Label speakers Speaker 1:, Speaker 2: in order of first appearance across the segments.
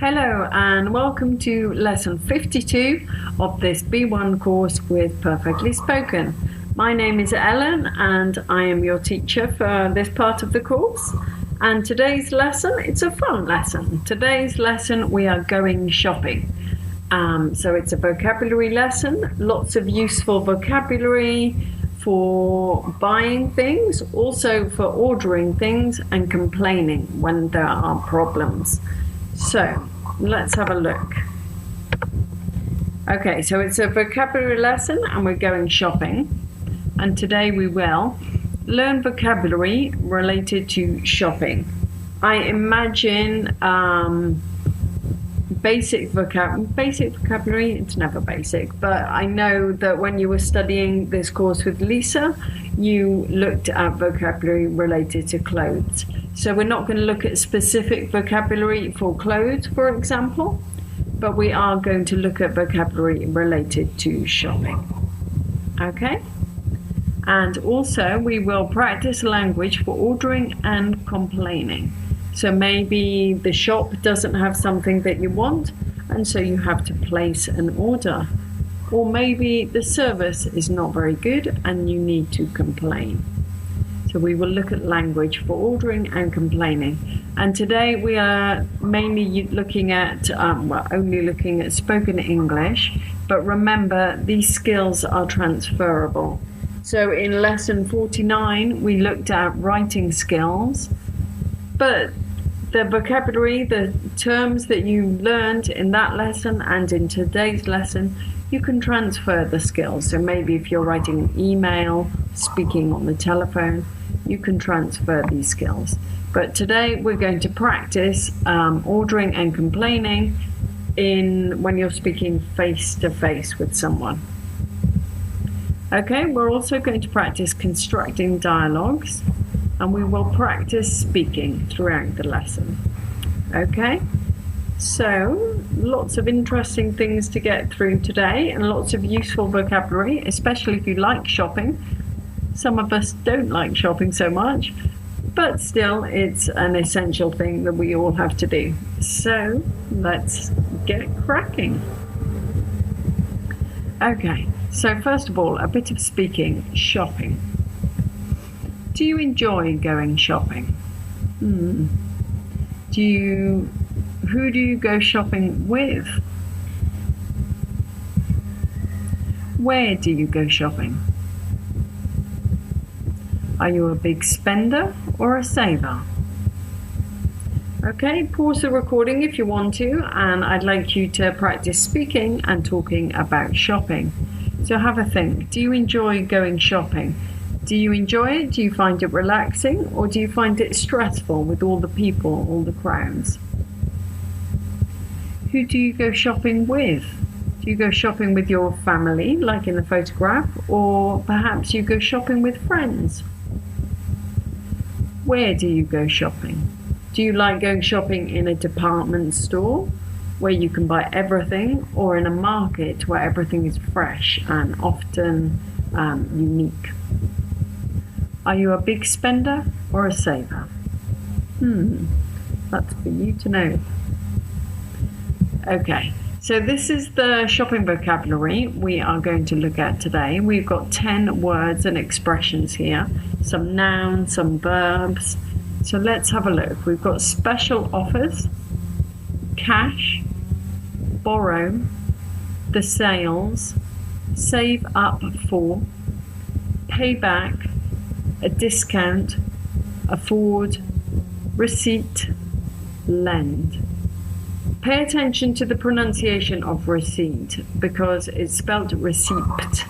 Speaker 1: Hello and welcome to lesson 52 of this B1 course with Perfectly Spoken. My name is Ellen and I am your teacher for this part of the course. And today's lesson, it's a fun lesson. Today's lesson we are going shopping. So it's a vocabulary lesson, lots of useful vocabulary for buying things, also for ordering things and complaining when there are problems. So let's have a look. Okay, so it's a vocabulary lesson and we're going shopping. And today we will learn vocabulary related to shopping. I imagine basic vocabulary, it's never basic, but I know that when you were studying this course with Lisa, you looked at vocabulary related to clothes. So we're not going to look at specific vocabulary for clothes, for example, but we are going to look at vocabulary related to shopping. Okay? And also we will practice language for ordering and complaining. So maybe the shop doesn't have something that you want, and so you have to place an order. Or maybe the service is not very good and you need to complain. So we will look at language for ordering and complaining. And today we are mainly looking at, only looking at spoken English. But remember, these skills are transferable. So in lesson 49, we looked at writing skills. But the vocabulary, the terms that you learned in that lesson and in today's lesson, you can transfer the skills. So maybe if you're writing an email, speaking on the telephone, you can transfer these skills. But today we're going to practice ordering and complaining when you're speaking face to face with someone. Okay, we're also going to practice constructing dialogues, and we will practice speaking throughout the lesson. Okay, so lots of interesting things to get through today and lots of useful vocabulary, especially if you like shopping. Some of us don't like shopping so much, but still it's an essential thing that we all have to do. So let's get cracking. Okay, so first of all, a bit of speaking, shopping. Do you enjoy going shopping? Who do you go shopping with? Where do you go shopping? Are you a big spender or a saver? Okay, pause the recording if you want to, and I'd like you to practice speaking and talking about shopping. So have a think. Do you enjoy going shopping? Do you enjoy it? Do you find it relaxing? Or do you find it stressful with all the people, all the crowds? Who do you go shopping with? Do you go shopping with your family, like in the photograph? Or perhaps you go shopping with friends? Where do you go shopping? Do you like going shopping in a department store where you can buy everything, or in a market where everything is fresh and often unique? Are you a big spender or a saver? That's for you to know. Okay, so this is the shopping vocabulary we are going to look at today. We've got 10 words and expressions here, some nouns, some verbs. So let's have a look. We've got special offers, cash, borrow, the sales, save up for, pay back, a discount, afford, receipt, lend. Pay attention to the pronunciation of receipt because it's spelled receipt,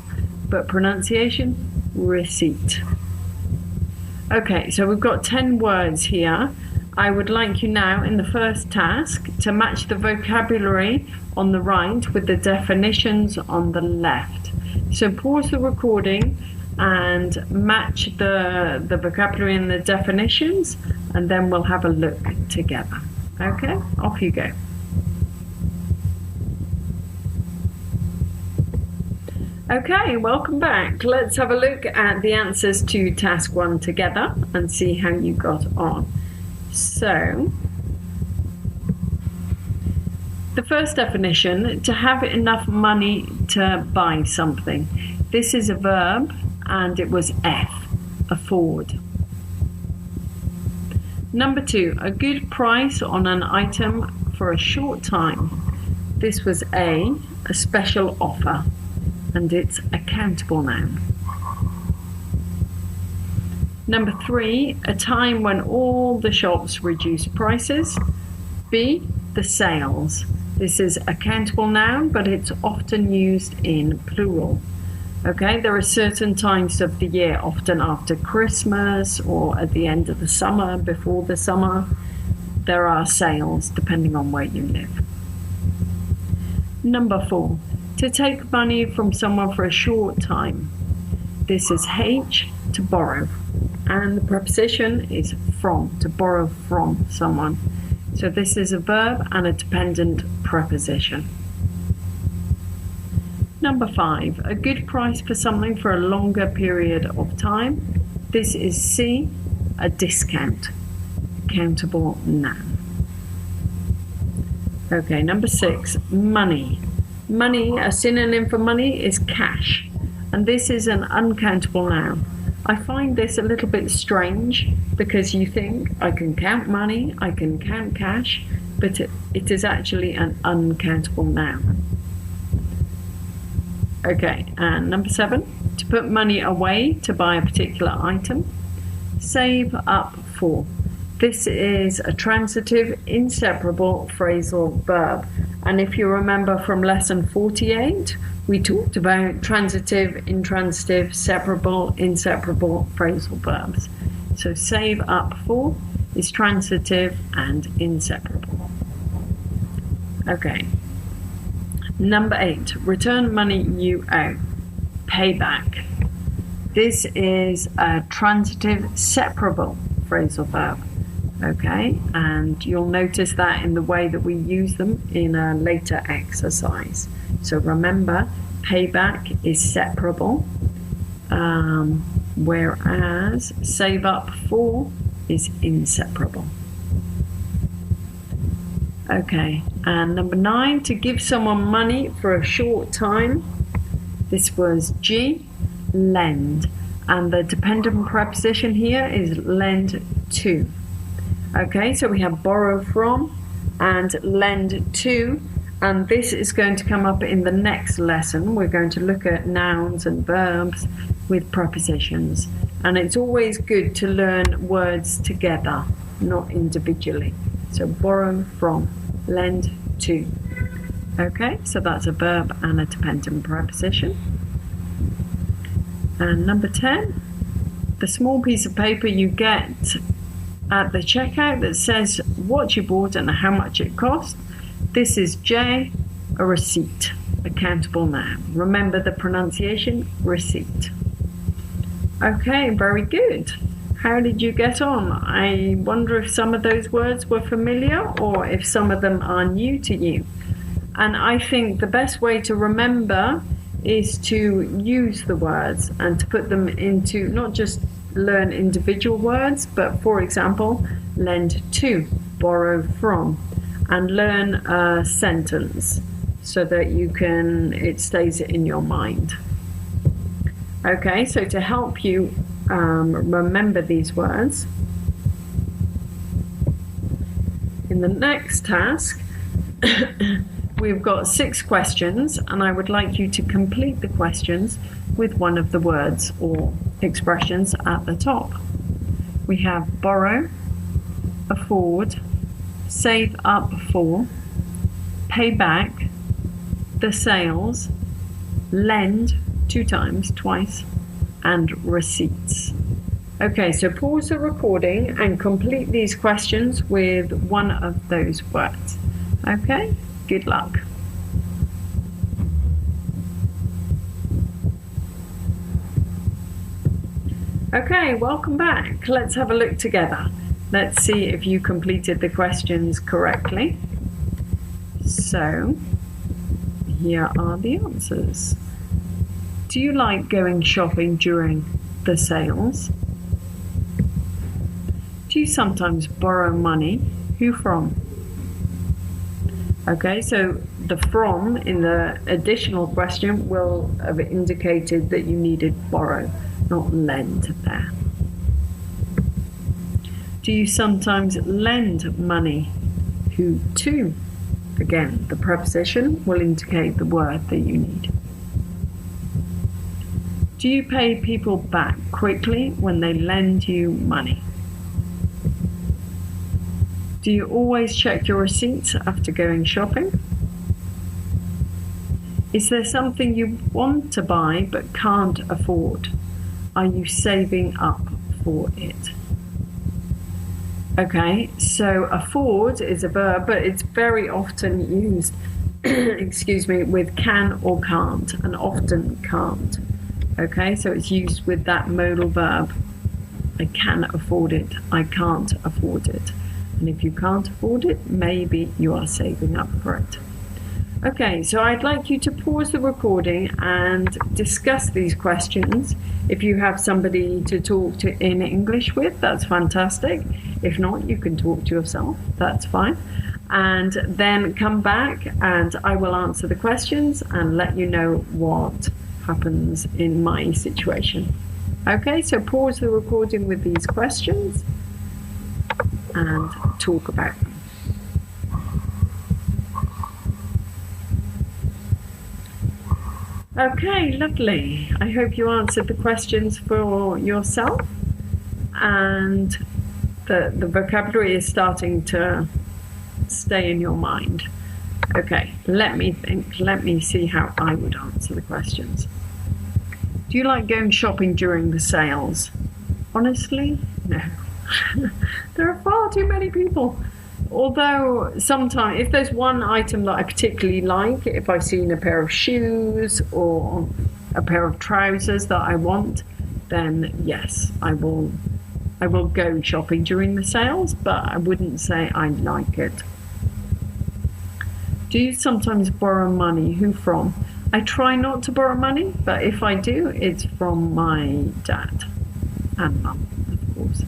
Speaker 1: but pronunciation, receipt. Okay, so we've got 10 words here. I would like you now in the first task to match the vocabulary on the right with the definitions on the left. So pause the recording and match the vocabulary and the definitions, and then we'll have a look together. Okay, off you go. Okay, welcome back. Let's have a look at the answers to task 1 together and see how you got on. So, The first definition, to have enough money to buy something. This is a verb and it was F, afford. Number 2, a good price on an item for a short time. This was a special offer and it's a countable noun. Number 3, a time when all the shops reduce prices. B, the sales. This is a countable noun, but it's often used in plural. Okay, there are certain times of the year, often after Christmas or at the end of the summer, before the summer, there are sales depending on where you live. Number 4, to take money from someone for a short time. This is H, to borrow, and the preposition is from, to borrow from someone. So this is a verb and a dependent preposition. Number 5, a good price for something for a longer period of time. This is C, a discount, countable noun. Okay, number 6, money. Money, a synonym for money is cash, and this is an uncountable noun. I find this a little bit strange because you think I can count money, I can count cash, but it is actually an uncountable noun. Okay, and number 7, to put money away to buy a particular item. Save up for. This is a transitive, inseparable phrasal verb. And if you remember from lesson 48, we talked about transitive, intransitive, separable, inseparable phrasal verbs. So save up for is transitive and inseparable. Okay. Number 8, return money you owe. Payback. This is a transitive, separable phrasal verb. Okay, and you'll notice that in the way that we use them in a later exercise. So remember, payback is separable, whereas save up for is inseparable. Okay, and number 9, to give someone money for a short time. This was G, lend, and the dependent preposition here is lend to. Okay, so we have borrow from and lend to, and this is going to come up in the next lesson. We're going to look at nouns and verbs with prepositions, and it's always good to learn words together, not individually. So borrow from, lend to. Okay, so that's a verb and a dependent preposition. And number 10, the small piece of paper you get at the checkout that says what you bought and how much it cost. This is J, a receipt, a countable noun. Remember the pronunciation, receipt. Okay, very good. How did you get on? I wonder if some of those words were familiar or if some of them are new to you. And I think the best way to remember is to use the words and to put them into, not just learn individual words, but for example, lend to, borrow from, and learn a sentence so that it stays in your mind. Okay, so to help you remember these words, in the next task, we've got 6 questions, and I would like you to complete the questions with one of the words or expressions at the top. We have borrow, afford, save up for, pay back, the sales, lend 2 times, twice, and receipts. Okay, so pause the recording and complete these questions with one of those words. Okay, good luck. Okay, welcome back. Let's have a look together. Let's see if you completed the questions correctly. So, here are the answers. Do you like going shopping during the sales? Do you sometimes borrow money? Who from? Okay, so the from in the additional question will have indicated that you needed borrow, not lend there. Do you sometimes lend money? Who to? Again, the preposition will indicate the word that you need. Do you pay people back quickly when they lend you money? Do you always check your receipts after going shopping? Is there something you want to buy but can't afford? Are you saving up for it? Okay, so afford is a verb, but it's very often used, excuse me, with can or can't, and often can't. Okay, so it's used with that modal verb. I can afford it, I can't afford it. And if you can't afford it, maybe you are saving up for it. Okay, so I'd like you to pause the recording and discuss these questions. If you have somebody to talk to in English with, that's fantastic. If not, you can talk to yourself, that's fine. And then come back and I will answer the questions and let you know what happens in my situation. Okay, so pause the recording with these questions and talk about them. Okay, lovely. I hope you answered the questions for yourself and the vocabulary is starting to stay in your mind. Okay, let me think. Let me see how I would answer the questions. Do you like going shopping during the sales? Honestly, no. There are far too many people. Although sometimes, if there's one item that I particularly like, if I've seen a pair of shoes or a pair of trousers that I want, then yes, I will go shopping during the sales, but I wouldn't say I like it. Do you sometimes borrow money? Who from? I try not to borrow money, but if I do, it's from my dad and mum, of course.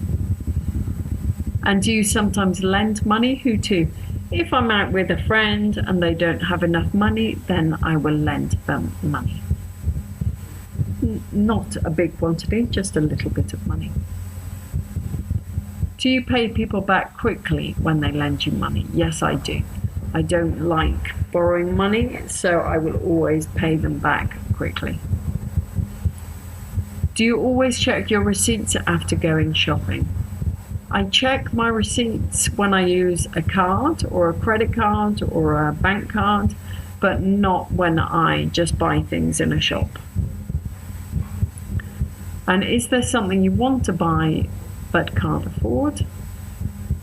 Speaker 1: And do you sometimes lend money? Who to? If I'm out with a friend and they don't have enough money, then I will lend them money. Not a big quantity, just a little bit of money. Do you pay people back quickly when they lend you money? Yes, I do. I don't like borrowing money, so I will always pay them back quickly. Do you always check your receipts after going shopping? I check my receipts when I use a card or a credit card or a bank card, but not when I just buy things in a shop. And is there something you want to buy but can't afford?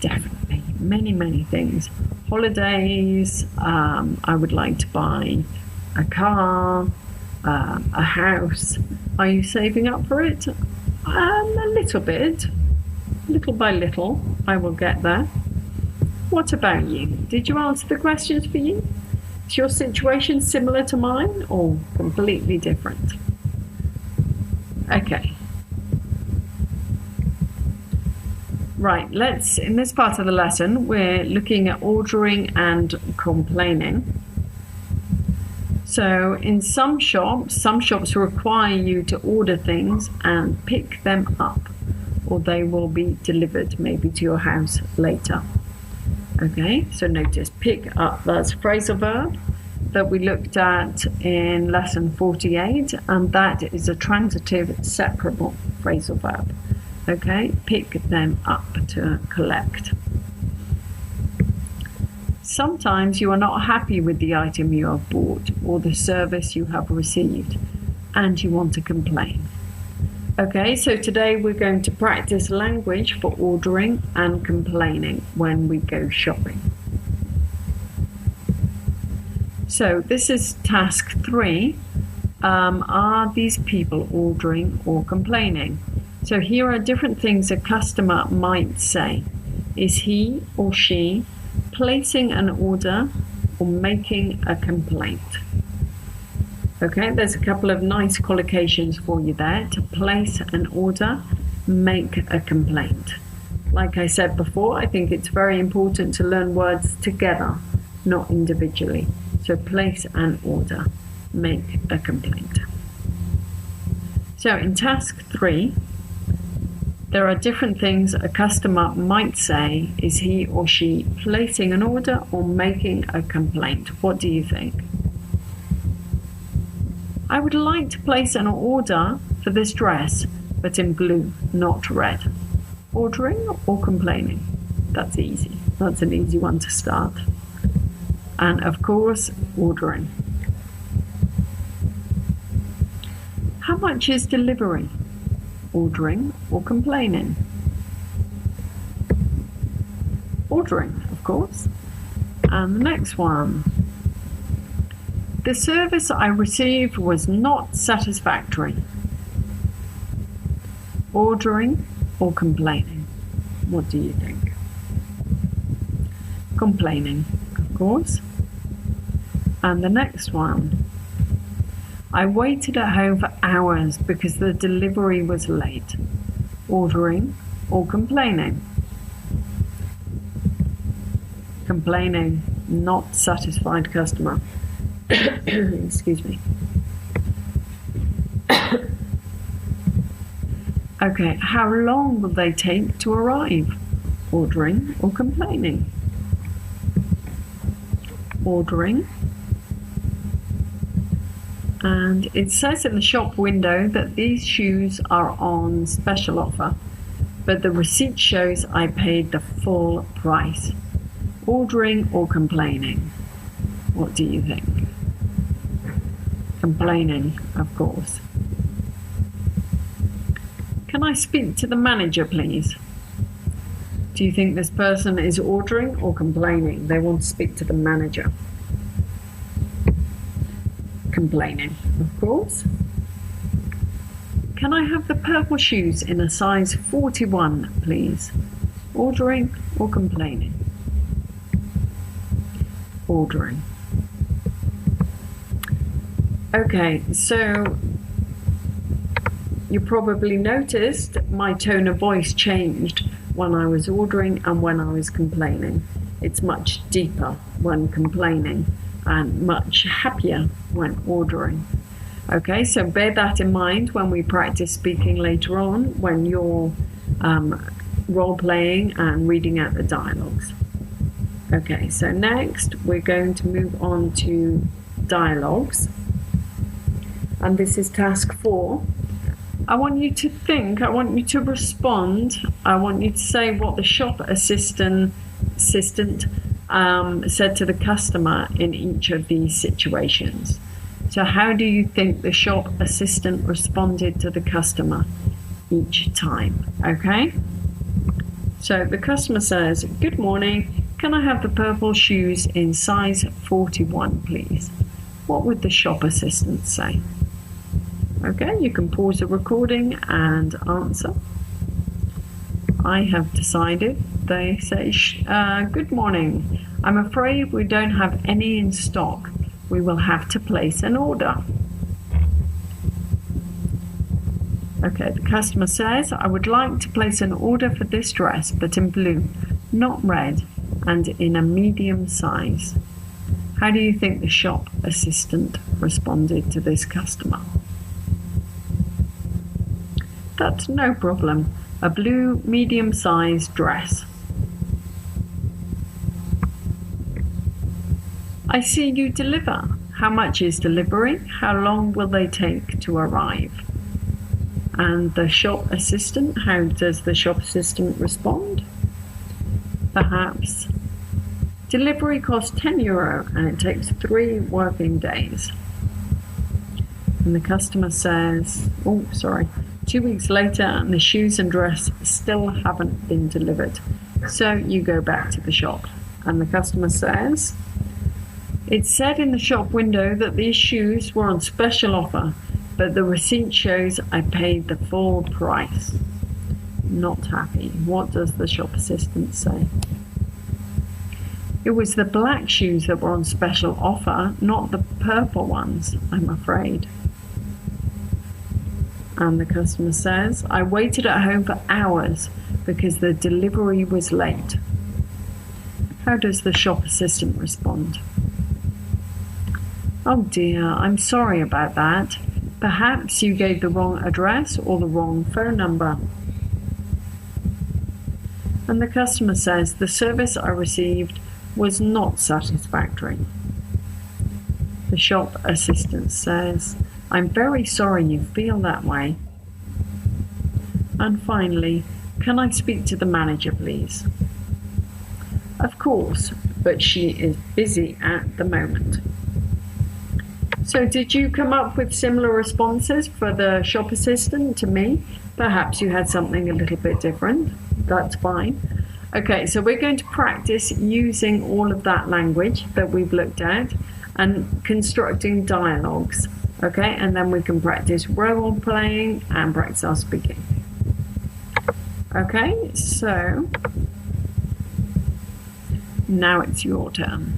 Speaker 1: Definitely, many things. Holidays, I would like to buy a car, a house. Are you saving up for it? A little bit. Little by little, I will get there. What about you? Did you answer the questions for you? Is your situation similar to mine or completely different? Okay. Right, in this part of the lesson, we're looking at ordering and complaining. So in some shops require you to order things and pick them up, or they will be delivered maybe to your house later. Okay, so notice pick up, that's phrasal verb that we looked at in lesson 48, and that is a transitive separable phrasal verb. Okay, pick them up, to collect. Sometimes you are not happy with the item you have bought or the service you have received, and you want to complain. Okay, so today we're going to practice language for ordering and complaining when we go shopping. So this is task 3. Are these people ordering or complaining? So here are different things a customer might say. Is he or she placing an order or making a complaint? Okay, there's a couple of nice collocations for you there. To place an order, make a complaint. Like I said before, I think it's very important to learn words together, not individually. So place an order, make a complaint. So in task 3, there are different things a customer might say. Is he or she placing an order or making a complaint? What do you think? I would like to place an order for this dress, but in blue, not red. Ordering or complaining? That's easy. That's an easy one to start. And of course, ordering. How much is delivery? Ordering or complaining? Ordering, of course. And the next one. The service I received was not satisfactory. Ordering or complaining? What do you think? Complaining, of course. And the next one. I waited at home for hours because the delivery was late. Ordering or complaining? Complaining, not satisfied customer. Excuse me. Okay, how long will they take to arrive? Ordering or complaining? Ordering. And it says in the shop window that these shoes are on special offer, but the receipt shows I paid the full price. Ordering or complaining? What do you think? Complaining, of course. Can I speak to the manager, please? Do you think this person is ordering or complaining? They want to speak to the manager. Complaining, of course. Can I have the purple shoes in a size 41, please? Ordering or complaining? Ordering. Okay, so you probably noticed my tone of voice changed when I was ordering and when I was complaining. It's much deeper when complaining and much happier when ordering. Okay, so bear that in mind when we practice speaking later on, when you're role-playing and reading out the dialogues. Okay, so next we're going to move on to dialogues. And this is task 4. I want you to think, I want you to respond, I want you to say what the shop assistant said to the customer in each of these situations. So how do you think the shop assistant responded to the customer each time? Okay? So the customer says, "Good morning, can I have the purple shoes in size 41, please?" What would the shop assistant say? Okay, you can pause the recording and answer. I have decided. They say, "Good morning. I'm afraid we don't have any in stock. We will have to place an order." Okay, the customer says, "I would like to place an order for this dress, but in blue, not red, and in a medium size." How do you think the shop assistant responded to this customer? That's no problem. A blue medium-sized dress. I see you deliver. How much is delivery? How long will they take to arrive? And the shop assistant, how does the shop assistant respond? Perhaps, delivery costs €10 and it takes 3 working days. And the customer says, 2 weeks later and the shoes and dress still haven't been delivered. So you go back to the shop and the customer says, "It said in the shop window that these shoes were on special offer, but the receipt shows I paid the full price." Not happy. What does the shop assistant say? "It was the black shoes that were on special offer, not the purple ones, I'm afraid." And the customer says, "I waited at home for hours because the delivery was late." How does the shop assistant respond? Oh dear, I'm sorry about that. Perhaps you gave the wrong address or the wrong phone number. And the customer says, the service I received was not satisfactory. The shop assistant says, I'm very sorry you feel that way. And finally, can I speak to the manager, please? Of course, but she is busy at the moment. So did you come up with similar responses for the shop assistant to me? Perhaps you had something a little bit different. That's fine. Okay, so we're going to practice using all of that language that we've looked at and constructing dialogues. Okay, and then we can practice role playing and practice our speaking. Okay, so now it's your turn.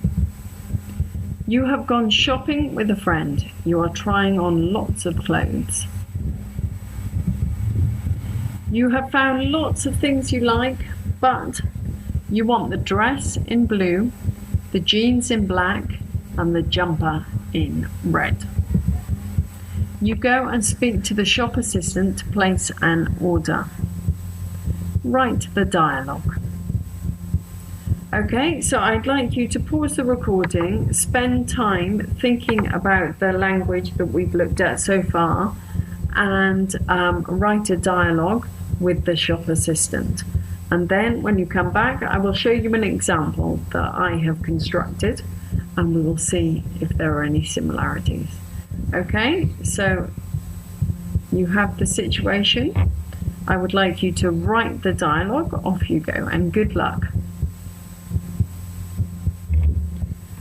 Speaker 1: You have gone shopping with a friend. You are trying on lots of clothes. You have found lots of things you like, but you want the dress in blue, the jeans in black, and the jumper in red. You go and speak to the shop assistant to place an order. Write the dialogue. Okay, so I'd like you to pause the recording, spend time thinking about the language that we've looked at so far, and write a dialogue with the shop assistant. And then when you come back, I will show you an example that I have constructed, and we will see if there are any similarities. Okay, so you have the situation. I would like you to write the dialogue. Off you go, and good luck.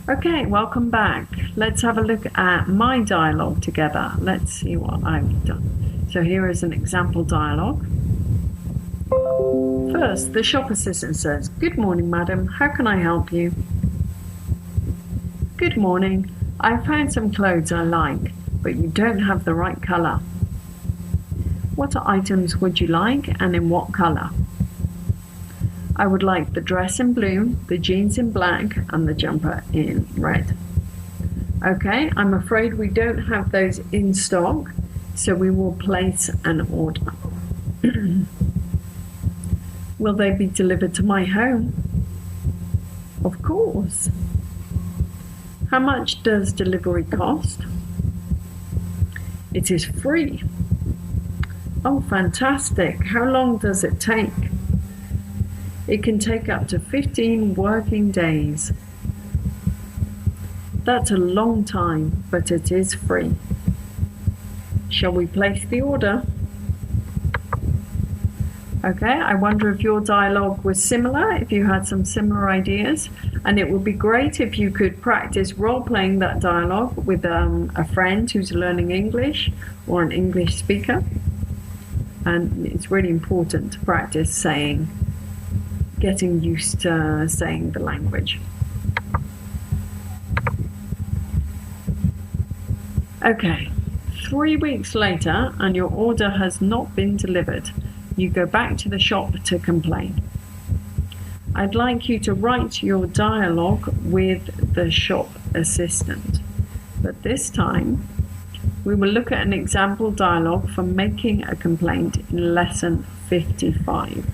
Speaker 1: Okay, welcome back. Let's have a look at my dialogue together. Let's see what I've done. So here is an example dialogue. First, the shop assistant says, "Good morning, madam. How can I help you?" "Good morning. I found some clothes I like, but you don't have the right colour." "What items would you like and in what colour?" "I would like the dress in blue, the jeans in black, and the jumper in red." Okay, I'm afraid we don't have those in stock, so we will place an order. "Will they be delivered to my home?" "Of course." "How much does delivery cost?" "It is free." "Oh, fantastic. How long does it take?" "It can take up to 15 working days." "That's a long time, but it is free." "Shall we place the order?" Okay, I wonder if your dialogue was similar, if you had some similar ideas, and it would be great if you could practice role-playing that dialogue with a friend who's learning English or an English speaker. And it's really important to practice getting used to saying the language. Okay, 3 weeks later and your order has not been delivered. You go back to the shop to complain. I'd like you to write your dialogue with the shop assistant, but this time we will look at an example dialogue for making a complaint in lesson 55.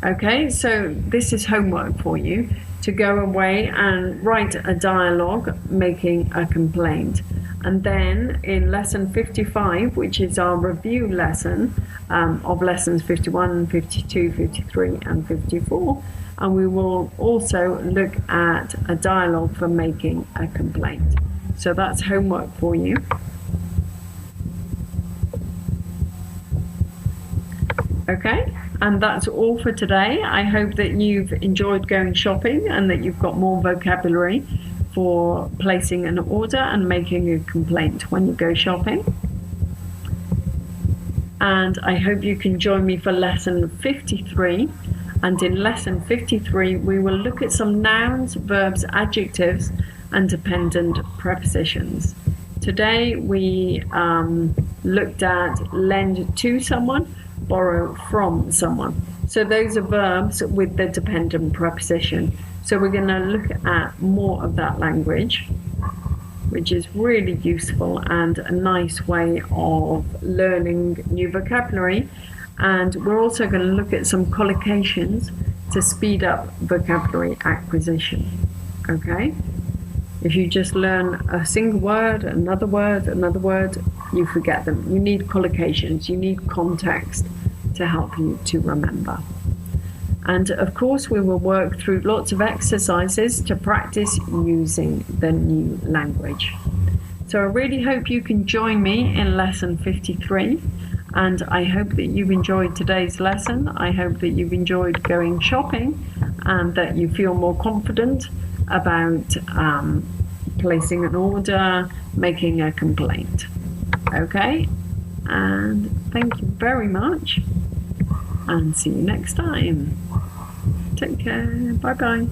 Speaker 1: Okay, so this is homework for you to go away and write a dialogue making a complaint. And then in lesson 55, which is our review lesson of lessons 51, 52, 53 and 54, and we will also look at a dialogue for making a complaint. So that's homework for you. Okay, and that's all for today. I hope that you've enjoyed going shopping and that you've got more vocabulary for placing an order and making a complaint when you go shopping. And I hope you can join me for lesson 53. And in lesson 53, we will look at some nouns, verbs, adjectives, and dependent prepositions. Today we looked at lend to someone, borrow from someone. So those are verbs with the dependent preposition. So we're going to look at more of that language, which is really useful and a nice way of learning new vocabulary. And we're also going to look at some collocations to speed up vocabulary acquisition. Okay? If you just learn a single word, another word, you forget them. You need collocations, you need context to help you to remember. And of course, we will work through lots of exercises to practice using the new language. So I really hope you can join me in lesson 53. And I hope that you've enjoyed today's lesson. I hope that you've enjoyed going shopping and that you feel more confident about placing an order, making a complaint. Okay? And thank you very much. And see you next time. Take care. Bye-bye.